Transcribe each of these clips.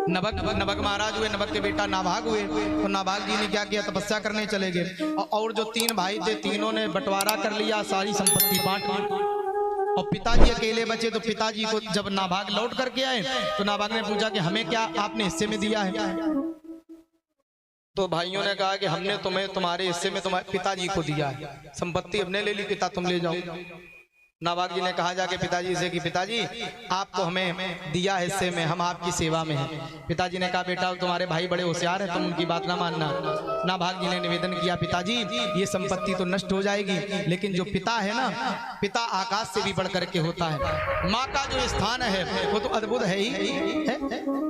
नभग महाराज हुए, नभग के बेटा नाभाग हुए। तो नाभाग जी ने क्या किया, तपस्या करने चले गए। और जो 3 भाई थे, तीनों ने बंटवारा कर लिया, सारी संपत्ति बांट ली। और पिताजी अकेले बचे। तो पिताजी को जब नाभाग लौट करके आए तो नाभाग ने पूछा कि हमें क्या आपने हिस्से में दिया है। तो भाइयों ने कहा कि हमने तुम्हें तुम्हारे हिस्से में तुम्हारे पिताजी को दिया है, संपत्ति हमने ले ली, पिता तुम ले जाओ। नाभाग जी ने कहा जाके पिताजी से कि पिताजी आपको हमें दिया हिस्से में, हम आपकी सेवा में हैं। पिताजी ने कहा बेटा तुम्हारे भाई बड़े होशियार हैं, तुम उनकी बात ना मानना। नाभाग जी ने निवेदन किया पिताजी ये संपत्ति तो नष्ट हो जाएगी, लेकिन जो पिता है ना, पिता आकाश से भी बढ़ करके होता है। माँ का जो स्थान है वो तो अद्भुत है ही है।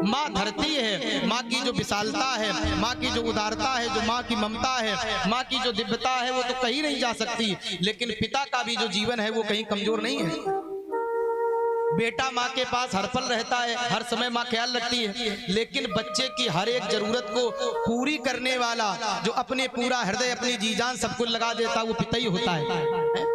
माँ धरती है, माँ की जो विशालता है, माँ की जो उदारता है, जो माँ की ममता है, माँ की जो दिव्यता है वो तो कहीं नहीं जा सकती। लेकिन पिता का भी जो जीवन है वो कहीं कमजोर नहीं है। बेटा माँ के पास हर पल रहता है, हर समय माँ ख्याल रखती है, लेकिन बच्चे की हर एक जरूरत को पूरी करने वाला, जो अपने पूरा हृदय अपनी जी जान सब कुछ लगा देता, वो पिता ही होता है।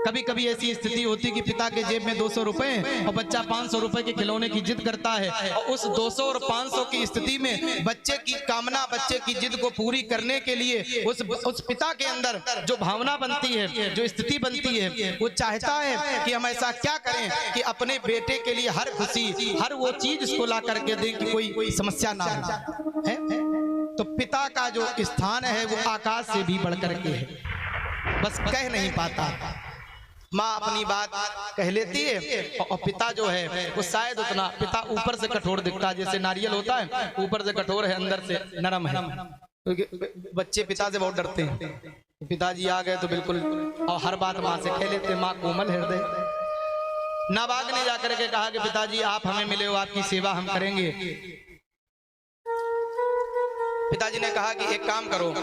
कभी कभी ऐसी स्थिति होती कि पिता के जेब में 200 रुपए और बच्चा 500 रुपए के खिलौने की जिद करता है, और उस 200 और 500 की स्थिति में बच्चे की कामना, बच्चे की जिद को पूरी करने के लिए उस पिता के अंदर जो भावना बनती है, जो स्थिति बनती है, वो चाहता है कि हम ऐसा क्या करें कि अपने बेटे के लिए हर खुशी, हर वो चीज उसको ला करके दें कि कोई समस्या ना हो। तो पिता का जो स्थान है वो आकाश से भी बढ़ करके है, बस कह नहीं पाता। माँ अपनी बात कह लेती है और पिता जो है वो शायद उतना, पिता ऊपर से कठोर दिखता है, जैसे नारियल होता है ऊपर से कठोर है अंदर से नरम है। तो बच्चे पिता से बहुत डरते हैं। पिताजी आ गए तो बिल्कुल, और हर बात माँ से कह लेते, माँ कोमल हृदय। नाभाग ने जाकर के कहा कि पिताजी आप हमें मिले हो, आपकी सेवा हम करेंगे। पिताजी ने कहा कि एक काम करो,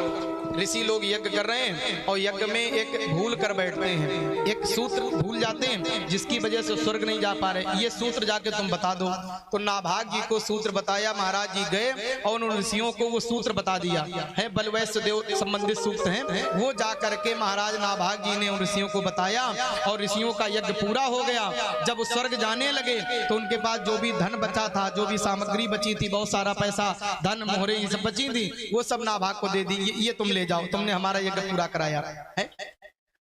ऋषि लोग यज्ञ कर रहे हैं और यज्ञ में एक भूल कर बैठते हैं, एक सूत्र भूल जाते हैं जिसकी वजह से स्वर्ग नहीं जा पा रहे, ये सूत्र जाके तुम बता दो। तो नाभाग जी को सूत्र बताया, महाराज जी गए और उन ऋषियों को वो सूत्र बता दिया है, बलवैश्य देव संबंधित सूत्र हैं, वो जा करके महाराज नाभाग जी ने उन ऋषियों को बताया और ऋषियों का यज्ञ पूरा हो गया। जब स्वर्ग जाने लगे तो उनके पास जो भी धन बचा था, जो भी सामग्री बची थी, बहुत सारा पैसा, धन, मोहरे ये सब बची थी, वो सब नाभाग को दे दी, ये तुम ले जाओ, तुमने हमारा यज्ञ पूरा कराया है।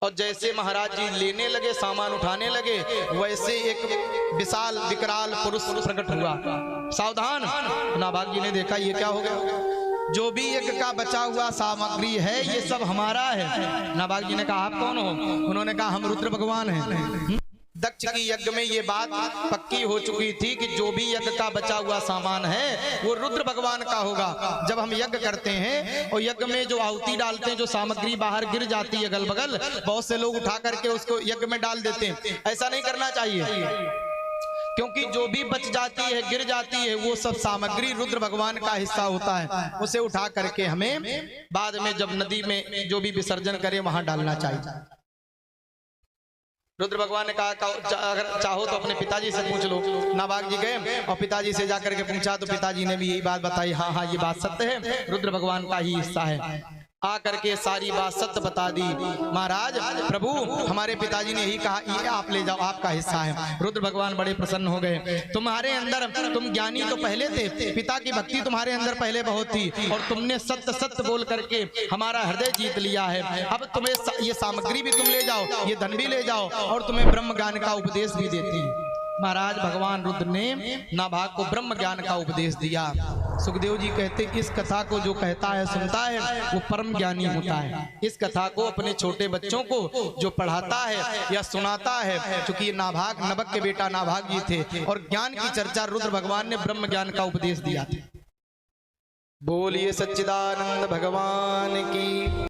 और जैसे महाराज जी लेने लगे, सामान उठाने लगे, वैसे एक विशाल विकराल पुरुष प्रकट हुआ। सावधान! नाभाग जी ने देखा ये क्या हो गया, जो भी यज्ञ का बचा हुआ सामग्री है ये सब हमारा है। नाभाग जी ने कहा आप कौन हो? उन्होंने कहा हम रुद्र भगवान हैं। दक्ष की यज्ञ में ये बात पक्की हो चुकी थी कि जो भी यज्ञ का बचा हुआ सामान है वो रुद्र भगवान का होगा। जब हम यज्ञ करते हैं और यज्ञ में जो आहुति डालते हैं, जो सामग्री बाहर गिर जाती है अगल बगल, बहुत से लोग उठा करके उसको यज्ञ में डाल देते हैं। ऐसा नहीं करना चाहिए, क्योंकि जो भी बच जाती है, गिर जाती है, वो सब सामग्री रुद्र भगवान का हिस्सा होता है। उसे उठा करके हमें बाद में जब नदी में जो भी विसर्जन करे वहां डालना चाहिए। रुद्र भगवान ने कहा अगर चाहो तो अपने पिताजी से पूछ लो। नाभाग जी गए और पिताजी से जाकर के पूछा तो पिताजी ने भी यही बात बताई, हाँ हाँ ये बात सत्य है, रुद्र भगवान का ही हिस्सा है। आकर के सारी बात सत्य बता दी। महाराज प्रभु हमारे पिताजी ने यही कहा, ये आप ले जाओ, आपका हिस्सा है। रुद्र भगवान बड़े प्रसन्न हो गए। तुम्हारे अंदर, तुम ज्ञानी तो पहले थे, पिता की भक्ति तुम्हारे अंदर पहले बहुत थी, और तुमने सत्य सत्य बोल करके हमारा हृदय जीत लिया है। अब तुम्हें ये सामग्री भी तुम ले जाओ, ये धन भी ले जाओ, और तुम्हें ब्रह्म ज्ञान का उपदेश भी देती है। महाराज भगवान रुद्र ने नाभाग को ब्रह्म ज्ञान का उपदेश दिया। सुखदेव जी कहते इस कथा को जो कहता है, सुनता है, वो परम ज्ञानी होता है। इस कथा को अपने छोटे बच्चों को जो पढ़ाता है या सुनाता है, क्योंकि ये नाभाग, नभग के बेटा नाभाग जी थे, और ज्ञान की चर्चा रुद्र भगवान ने ब्रह्म ज्ञान का उपदेश दिया था। बोलिए सच्चिदानंद भगवान की।